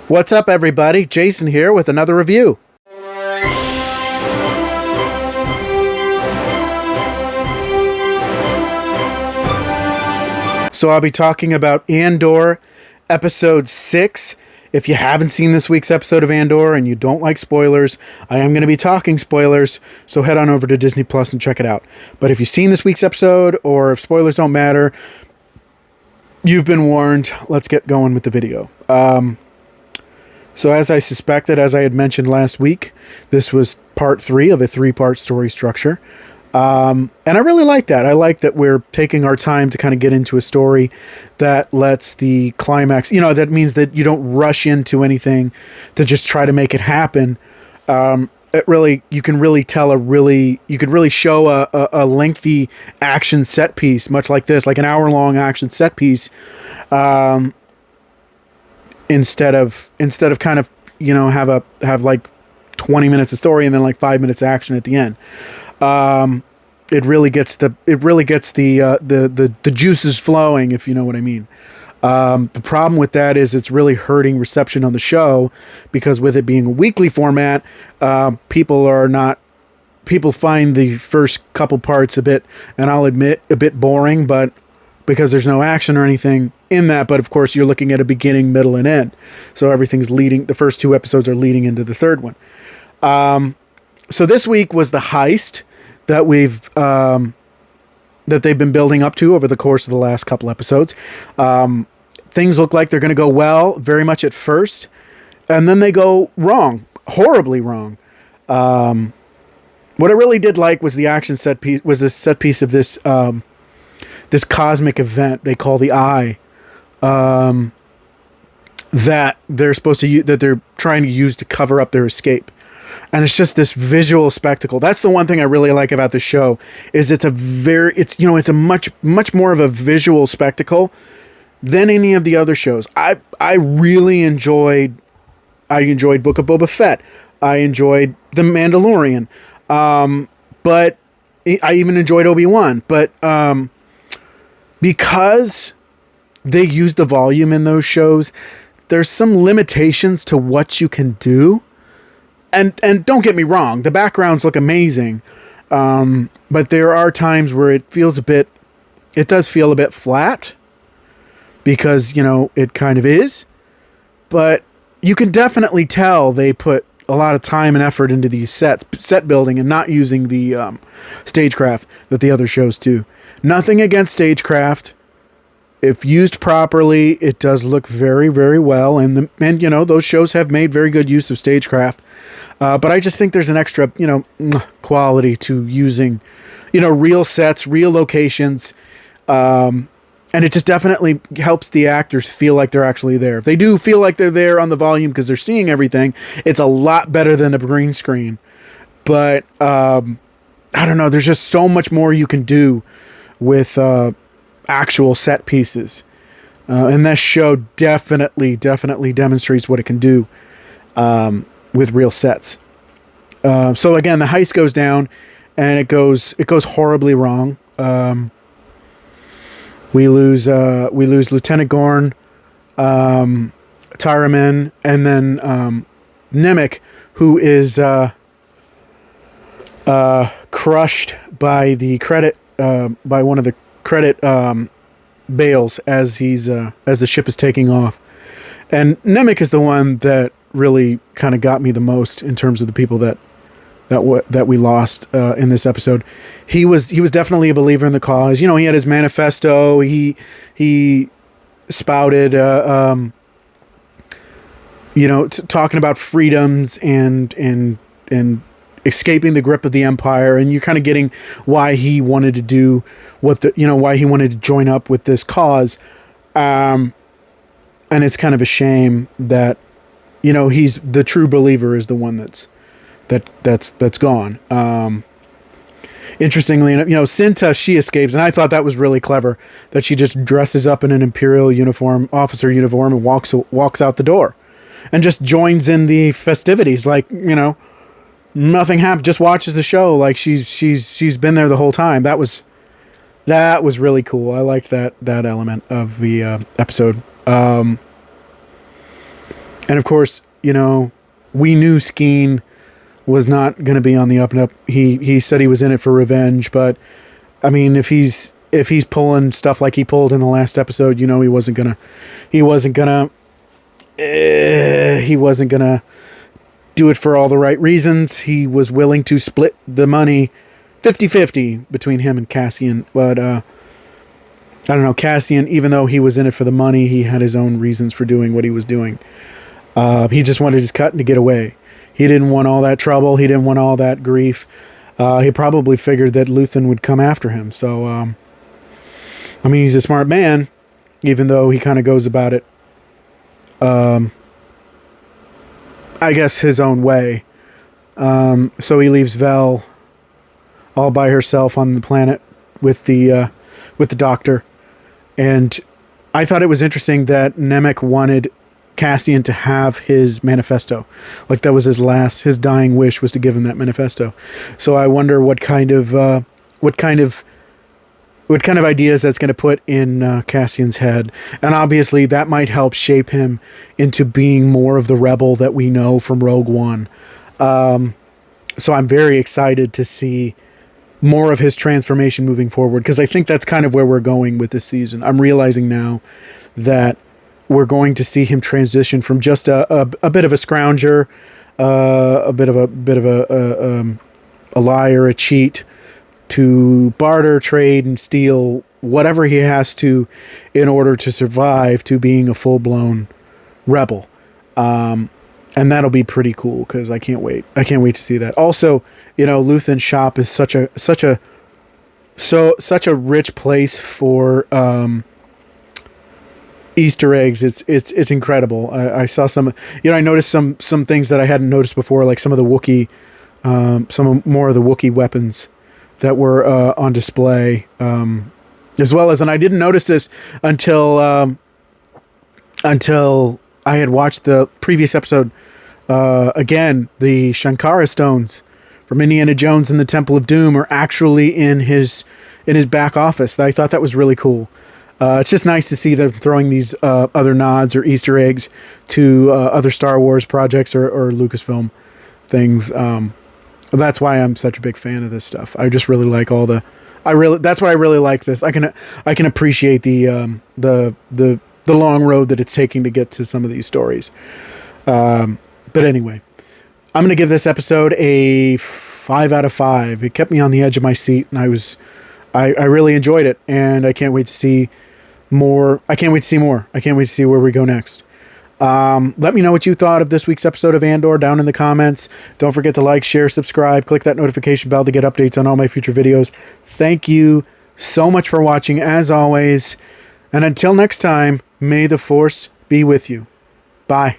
What's up, everybody? Jason here with another review. So I'll be talking about Andor, episode 6. If you haven't seen this week's episode of Andor and you don't like spoilers, I am going to be talking spoilers, so head on over to Disney Plus and check it out. But if you've seen this week's episode, or if spoilers don't matter, you've been warned. Let's get going with the video. So as I suspected, as I had mentioned last week, this was part 3 of a 3-part story structure. And I really like that. I like that we're taking our time to kind of get into a story that lets the climax, that means that you don't rush into anything to just try to make it happen. You can really show a lengthy action set piece, much like this, like an hour-long action set piece, instead of kind of, have like 20 minutes of story and then like 5 minutes action at the end. It really gets the juices flowing, if you know what I mean. The problem with that is it's really hurting reception on the show, because with it being a weekly format, people find the first couple parts a bit, and I'll admit, a bit boring, but because there's no action or anything in that. But of course, you're looking at a beginning, middle, and end. So everything's leading, the first 2 episodes are leading into the third one. So this week was the heist that that they've been building up to over the course of the last couple episodes. Things look like they're going to go well, very much at first, and then they go wrong, horribly wrong. What I really did like was the action set piece, was this set piece of this this cosmic event they call the Eye, that they're supposed to use, that they're trying to use to cover up their escape. And it's just this visual spectacle. That's the one thing I really like about the show, is it's a much more of a visual spectacle than any of the other shows. I really enjoyed Book of Boba Fett. I enjoyed The Mandalorian. But I even enjoyed Obi-Wan. But because they use the volume in those shows, there's some limitations to what you can do. And don't get me wrong, the backgrounds look amazing, but there are times where it does feel a bit flat, because, it kind of is, but you can definitely tell they put a lot of time and effort into these set building, and not using the stagecraft that the other shows do. Nothing against stagecraft. If used properly, it does look very, very well, and those shows have made very good use of stagecraft. But I just think there's an extra, quality to using, real sets, real locations, and it just definitely helps the actors feel like they're actually there. If they do feel like they're there on the volume because they're seeing everything, it's a lot better than a green screen. But I don't know. There's just so much more you can do with actual set pieces, and that show definitely demonstrates what it can do with real sets. So again, the heist goes down, and it goes horribly wrong. We lose Lieutenant Gorn, Tyraman, and then Nemec, who is crushed by by one of the credit bales as the ship is taking off. And Nemec is the one that really kind of got me the most in terms of the people that we lost in this episode. He was definitely a believer in the cause. He had his manifesto. He spouted talking about freedoms and escaping the grip of the Empire, and you're kind of getting why he wanted to do why he wanted to join up with this cause. And it's kind of a shame that he's the true believer is the one that's gone. Interestingly, Cinta, she escapes, and I thought that was really clever that she just dresses up in an Imperial uniform, officer uniform, and walks out the door, and just joins in the festivities, like nothing happened. Just watches the show like she's been there the whole time. That That was really cool. I liked that element of the episode. And of course, we knew Skeen was not going to be on the up and up. He said he was in it for revenge, but I mean, if he's pulling stuff like he pulled in the last episode, he wasn't gonna do it for all the right reasons. He was willing to split the money 50-50 between him and Cassian, but I don't know, Cassian, even though he was in it for the money, he had his own reasons for doing what he was doing. He just wanted his cut and to get away. He didn't want all that trouble. He didn't want all that grief. He probably figured that Luthen would come after him. So, I mean, he's a smart man, even though he kind of goes about it, I guess, his own way. So he leaves Vel all by herself on the planet with the doctor. And I thought it was interesting that Nemec wanted Cassian to have his manifesto. Like that was his dying wish was to give him that manifesto. So I wonder what kind of ideas that's going to put in Cassian's head. And obviously that might help shape him into being more of the rebel that we know from Rogue One. So I'm very excited to see more of his transformation moving forward, because I think that's kind of where we're going with this season. I'm realizing now that we're going to see him transition from just a bit of a scrounger, a bit of a liar, a cheat, to barter, trade, and steal whatever he has to in order to survive, to being a full-blown rebel. And that'll be pretty cool, because I can't wait. I can't wait to see that. Also, Luthen's shop is such a rich place for Easter eggs. It's incredible. I saw some, I noticed some things that I hadn't noticed before, like some of the Wookiee, more of the Wookiee weapons that were on display, as well as, and I didn't notice this until I had watched the previous episode. Again, the Shankara stones from Indiana Jones and the Temple of Doom are actually in his back office. I thought that was really cool. It's just nice to see them throwing these other nods or Easter eggs to other Star Wars projects or Lucasfilm things. That's why I'm such a big fan of this stuff. I just really like that's why I really like this. I can appreciate the long road that it's taking to get to some of these stories. But anyway, I'm going to give this episode a 5 out of 5. It kept me on the edge of my seat, and I really enjoyed it, and I can't wait to see more. I can't wait to see more. I can't wait to see where we go next. Let me know what you thought of this week's episode of Andor down in the comments. Don't forget to like, share, subscribe, click that notification bell to get updates on all my future videos. Thank you so much for watching, as always. And until next time, may the Force be with you. Bye.